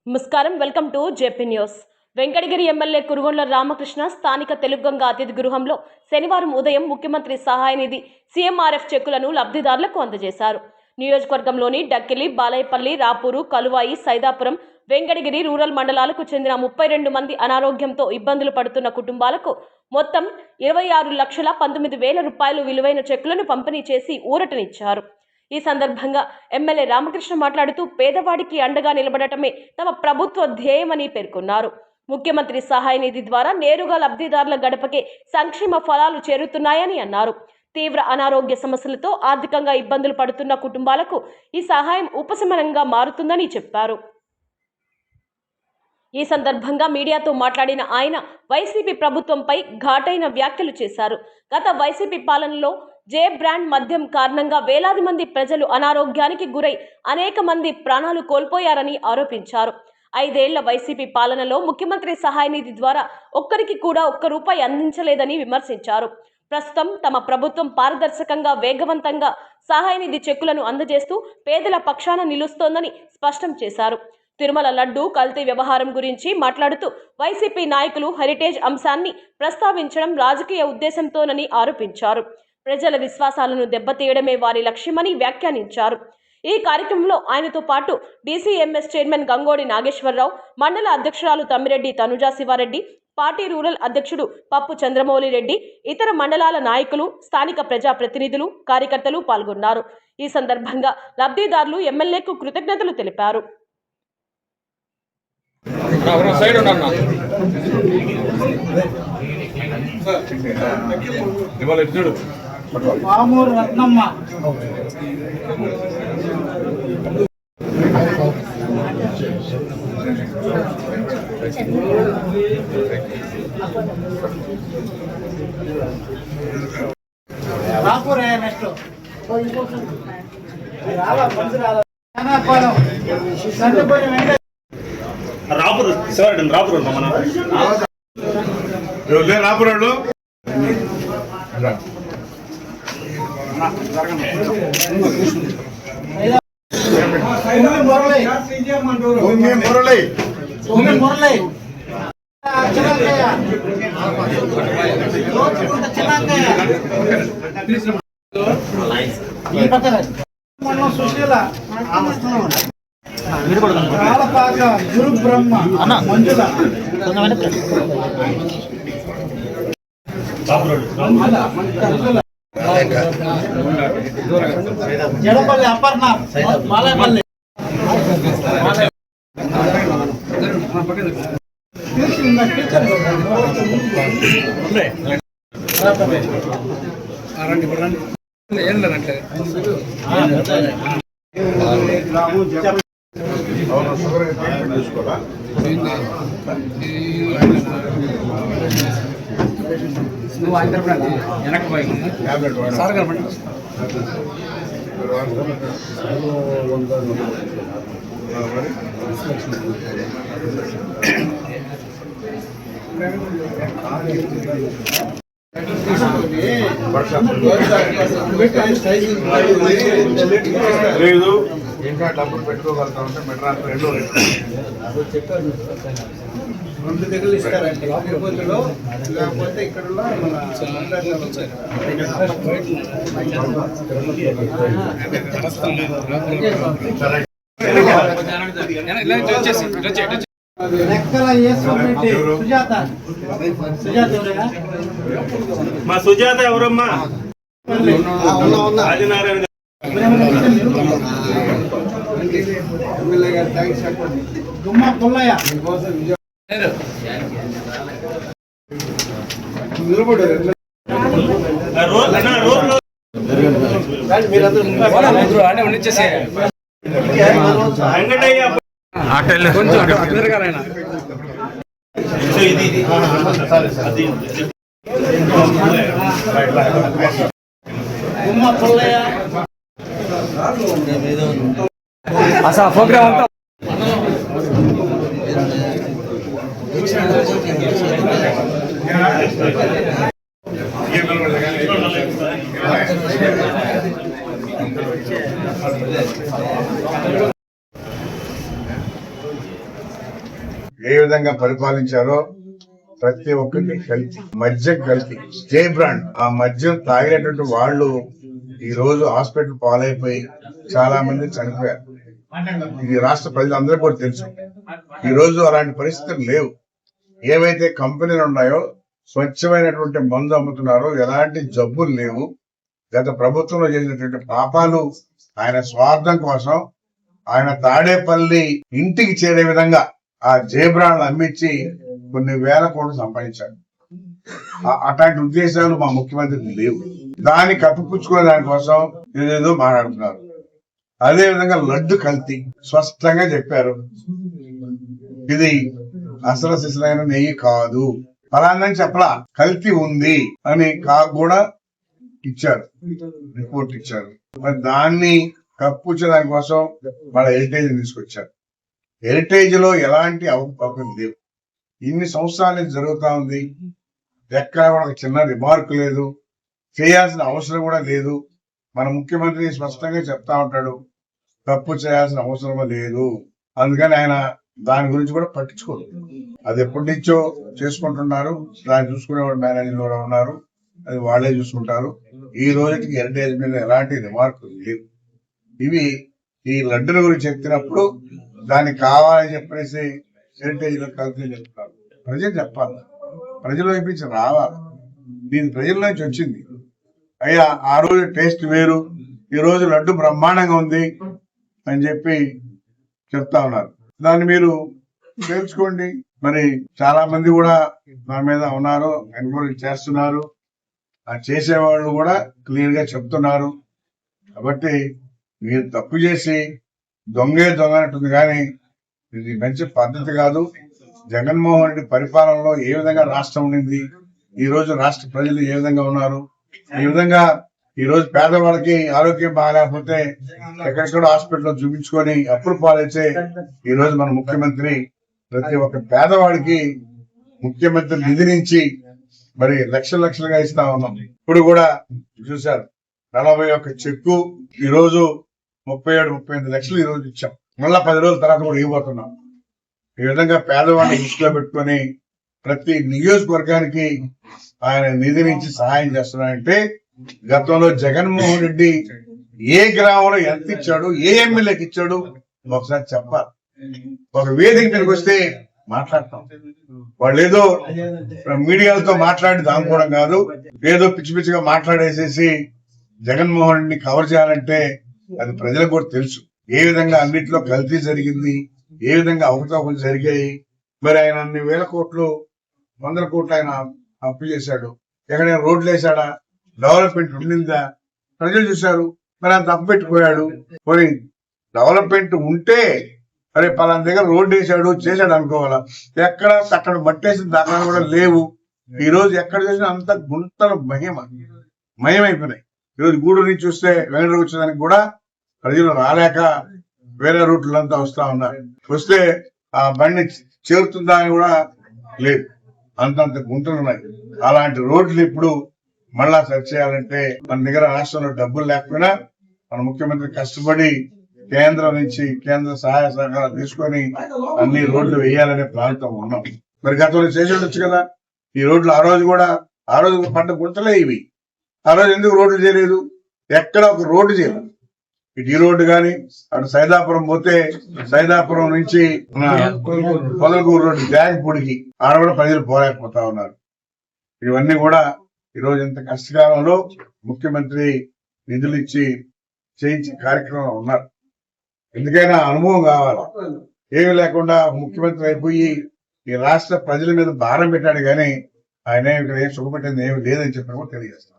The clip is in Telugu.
నమస్కారం, welcome to JP news. Venkatagiri MLA Kurugondla Ramakrishna స్థానిక తెలుగుగంగ అతిథి గృహంలో శనివారం ఉదయం ముఖ్యమంత్రి సహాయ నిధి సీఎంఆర్ఎఫ్ చెక్కులను లబ్ధిదారులకు అందజేశారు. నియోజకవర్గంలోని డక్కిలి, బాలయపల్లి, రాపూరు, కలువాయి, సైదాపురం, వెంకటగిరి రూరల్ మండలాలకు చెందిన 32 మంది అనారోగ్యంతో ఇబ్బందులు పడుతున్న కుటుంబాలకు మొత్తం 26,19,000 రూపాయలు విలువైన చెక్కులను పంపిణీ చేసి ఊరటనిచ్చారు. ఈ సందర్భంగా ఎమ్మెల్యే రామకృష్ణ మాట్లాడుతూ పేదవాడికి అండగా నిలబడటమే తమ ప్రభుత్వ ధ్యేయమని పేర్కొన్నారు. ముఖ్యమంత్రి సహాయ నిధి ద్వారా నేరుగా లబ్ధిదారుల గడపకే సంక్షేమ ఫలాలు చేరుతున్నాయని అన్నారు. తీవ్ర అనారోగ్య సమస్యలతో ఆర్థికంగా ఇబ్బందులు పడుతున్న కుటుంబాలకు ఈ సహాయం ఉపశమనంగా మారుతుందని చెప్పారు. ఈ సందర్భంగా మీడియాతో మాట్లాడిన ఆయన వైసీపీ ప్రభుత్వంపై ఘాటైన వ్యాఖ్యలు చేశారు. గత వైసీపీ పాలనలో జే బ్రాండ్ మద్యం కారణంగా వేలాది మంది ప్రజలు అనారోగ్యానికి గురై అనేక మంది ప్రాణాలు కోల్పోయారని ఆరోపించారు. 5 ఏళ్ల వైసీపీ పాలనలో ముఖ్యమంత్రి సహాయ నిధి ద్వారా ఒక్కరికి కూడా ₹1 అందించలేదని విమర్శించారు. ప్రస్తుతం తమ ప్రభుత్వం పారదర్శకంగా, వేగవంతంగా సహాయ నిధి చెక్కులను అందజేస్తూ పేదల పక్షాన నిలుస్తోందని స్పష్టం చేశారు. తిరుమల లడ్డు కల్తీ వ్యవహారం గురించి మాట్లాడుతూ వైసీపీ నాయకులు హెరిటేజ్ అంశాన్ని ప్రస్తావించడం రాజకీయ ఉద్దేశంతోనని ఆరోపించారు. ప్రజల విశ్వాసాలను దెబ్బతీయడమే వారి లక్ష్యమని వ్యాఖ్యానించారు. ఈ కార్యక్రమంలో ఆయనతో పాటు డీసీఎంఎస్ చైర్మన్ గంగోడి నాగేశ్వరరావు, మండల అధ్యక్షురాలు తమ్మిరెడ్డి తనుజా శివారెడ్డి, పార్టీ రూరల్ అధ్యక్షుడు పప్పు చంద్రమౌళి రెడ్డి, ఇతర మండలాల నాయకులు, స్థానిక ప్రజాప్రతినిధులు, కార్యకర్తలు పాల్గొన్నారు. ఈ సందర్భంగా లబ్ధిదారులు ఎమ్మెల్యేకు కృతజ్ఞతలు తెలిపారు. మామూరు రత్నమ్మ రాపూర్ నెక్స్ట్ రాపూర్ శివారెడ్డి రాపూర్ రాపూరాడు సుశీల గురు బ్రహ్మ మంజుల జడపల్లి అపర్ణ మాలపల్లి లేదు ఇంకా డబ్బులు పెట్టుకోగలుగుతా ఉంటే మెడ్రాస్ రెండు దగ్గర ఇస్తారండి. తిరుపతిలో లేకపోతే ఇక్కడ మా సుజాత ఎవరమ్మా? ఆదినారాయణ గుమ్మ పుల్లయ్య గుమ్మ పుల్లయ్య అసలు ప్రోగ్రామ్ అంతా ఏ విధంగా పరిపాలించారో ప్రతి ఒక్కరికి కల్తీ, మద్యం కల్తీ, జే బ్రాండ్. ఆ మద్యం తాగినటువంటి వాళ్ళు ఈ రోజు హాస్పిటల్ పాలైపోయి చాలా మంది చనిపోయారు. ఇది రాష్ట్ర ప్రజలందరూ కూడా తెలుసు. ఈ రోజు అలాంటి పరిస్థితులు లేవు. ఏవైతే కంపెనీలు ఉన్నాయో స్వచ్ఛమైనటువంటి మందు అమ్ముతున్నారో, ఎలాంటి జబ్బులు లేవు. గత ప్రభుత్వంలో చేసినటువంటి పాపాలు ఆయన స్వార్థం కోసం ఆయన తాడేపల్లి ఇంటికి చేరే విధంగా ఆ జేబ్రాన్లు అమ్మించి కొన్ని వేల కోట్లు సంపాదించాడు. అట్లాంటి ఉద్దేశాలు మా ముఖ్యమంత్రికి లేవు. దాన్ని కప్పిపుచ్చుకునే దానికోసం ఏదేదో మాట్లాడుతున్నారు. అదే విధంగా లడ్డు కల్తీ స్పష్టంగా చెప్పారు. ఇది అసలు సిసలైన నెయ్యి కాదు, ఫలాందని చెప్పలా, కల్తీ ఉంది అని కూడా ఇచ్చారు, రిపోర్ట్ ఇచ్చారు. మరి దాన్ని కప్పుచ్చడానికి కోసం వాళ్ళ హెరిటేజ్ తీసుకొచ్చారు. హెరిటేజ్ లో ఎలాంటి అవకాశం లేవు. ఇన్ని సంవత్సరాల నుంచి జరుగుతా ఉంది. ఎక్కడ కూడా ఒక చిన్న రిమార్క్ లేదు, చేయాల్సిన అవసరం కూడా లేదు. మన ముఖ్యమంత్రి స్పష్టంగా చెప్తా ఉంటాడు, తప్పు చేయాల్సిన అవసరం లేదు. అందుకని ఆయన దాని గురించి కూడా పట్టించుకోరు. అది ఎప్పటి నుంచో చేసుకుంటున్నారు. దాన్ని చూసుకునే వాళ్ళు మేనేజర్లు కూడా ఉన్నారు, అది వాళ్లే చూసుకుంటారు. ఈ రోజుకి హెరిటేజ్ మీద ఎలాంటి రిమార్కులు లేవు. ఇవి ఈ లడ్డుల గురించి చెప్పినప్పుడు దాన్ని కావాలని చెప్పేసి హెరిటేజ్ లో కలిసి చెప్తారు. ప్రజలు చెప్పాలి, ప్రజల వైపు నుంచి రావాలి. దీని ప్రజల నుంచి వచ్చింది. అయ్యా ఆ రోజు టేస్ట్ వేరు, ఈ రోజు లడ్డు బ్రహ్మాండంగా ఉంది అని చెప్పి చెప్తా ఉన్నారు. దాన్ని మీరు తెలుసుకోండి. మరి చాలా మంది కూడా దాని మీద ఉన్నారు, ఎంక్వైరీ చేస్తున్నారు. ఆ చేసేవాళ్ళు కూడా క్లియర్ గా చెప్తున్నారు. కాబట్టి మీరు తప్పు చేసి దొంగే దొంగనట్టుంది, కానీ ఇది మంచి పద్ధతి కాదు. జగన్మోహన్ రెడ్డి పరిపాలనలో ఏ విధంగా రాష్ట్రం ఉండింది, ఈ రోజు రాష్ట్ర ప్రజలు ఏ విధంగా ఉన్నారు, ఈ విధంగా ఈ రోజు పేదవాళ్ళకి ఆరోగ్యం బాగాలేకపోతే ఎక్కడెక్కడ హాస్పిటల్లో చూపించుకొని అప్పులు పాలైతే ఈ రోజు మన ముఖ్యమంత్రి ప్రతి ఒక్క పేదవాడికి ముఖ్యమంత్రి నిధి నుంచి మరి లక్షలుగా ఇస్తా ఉన్నాం. ఇప్పుడు కూడా చూశారు, 41 చెక్కు ఈ రోజు 37-38 లక్షలు ఈ రోజు ఇచ్చాం. మళ్ళా 10 రోజుల తర్వాత కూడా ఇవ్వబోతున్నాం. ఈ విధంగా పేదవాడిని దృష్టిలో పెట్టుకొని ప్రతి నియోజకవర్గానికి ఆయన నిధి నుంచి సహాయం చేస్తున్నారంటే, గతంలో జగన్మోహన్ రెడ్డి ఏ గ్రామంలో ఎంత ఇచ్చాడు, ఏ ఎమ్మెల్యేకి ఇచ్చాడు ఒకసారి చెప్పాలి. ఒక వేదిక మీదకి వస్తే మాట్లాడతాం. వాళ్ళు ఏదో మీడియాలతో మాట్లాడి దానుకోవడం కాదు, ఏదో పిచ్చి పిచ్చిగా మాట్లాడేసేసి జగన్మోహన్ రెడ్డిని కవర్ చేయాలంటే అది ప్రజలకు కూడా తెలుసు. ఏ విధంగా అన్నింటిలో కల్తీ జరిగింది, ఏ విధంగా అవకతవకలు జరిగాయి. మరి ఆయన అన్ని వేల కోట్లు 100 కోట్లు ఆయన అప్పు చేశాడు. ఎక్కడైనా రోడ్లు వేసాడా, డెవలప్మెంట్ ఉండిందా, ప్రజలు చూశారు. మరి అంత అప్పు పెట్టిపోయాడు. మరి డెవలప్మెంట్ ఉంటే అరే పలానా దగ్గర రోడ్డు వేసాడు చేశాడు అనుకోవాలా. ఎక్కడ అక్కడ మట్టేసిన దాఖలాలు కూడా లేవు. ఈ రోజు ఎక్కడ చూసినా అంత గుంటలు మయమైపోయినాయి. ఈ రోజు గూడూరు నుంచి చూస్తే వెంకటగిరి వచ్చేదానికి కూడా ప్రజలు రాలేక వేరే రూట్లంతా వస్తా ఉన్నారు. వస్తే ఆ బండి చేరుతుందా అని కూడా లేదు, అంతంత గుంటలు ఉన్నాయి. అలాంటి రోడ్లు ఇప్పుడు మళ్ళా సరి చేయాలంటే మన దగ్గర రాష్ట్రంలో డబ్బులు లేకపోయినా మన ముఖ్యమంత్రి కష్టపడి కేంద్రం నుంచి కేంద్ర సహాయ సహకారాలు తీసుకొని అన్ని రోడ్లు వేయాలనే ప్లాన్తో ఉన్నాం. మరి గతంలో చేసి ఉండొచ్చు కదా ఈ రోడ్లు. ఆ రోజు పడ్డ గుంటలే ఇవి. ఆ రోజు ఎందుకు రోడ్లు చేయలేదు? ఎక్కడ ఒక రోడ్డు చేయలేదు. ఇటు ఈ రోడ్డు కానీ అటు సైదాపురం పోతే సైదాపురం నుంచి పొదలకూరు రోడ్డు జాగిపూడికి ఆడ కూడా ప్రజలు పోలేకపోతా ఉన్నారు. ఇవన్నీ కూడా ఈ రోజు ఇంత కష్టకాలంలో ముఖ్యమంత్రి నిధులు ఇచ్చి చేయించే కార్యక్రమం ఉన్నారు. ఎందుకైనా అనుభవం కావాలి. ఏమి లేకుండా ముఖ్యమంత్రి అయిపోయి ఈ రాష్ట్ర ప్రజల మీద భారం పెట్టాడు, కానీ ఆయన ఇక్కడ ఏం సుఖపెట్టింది ఏమి లేదని చెప్పి కూడా తెలియజేస్తాం.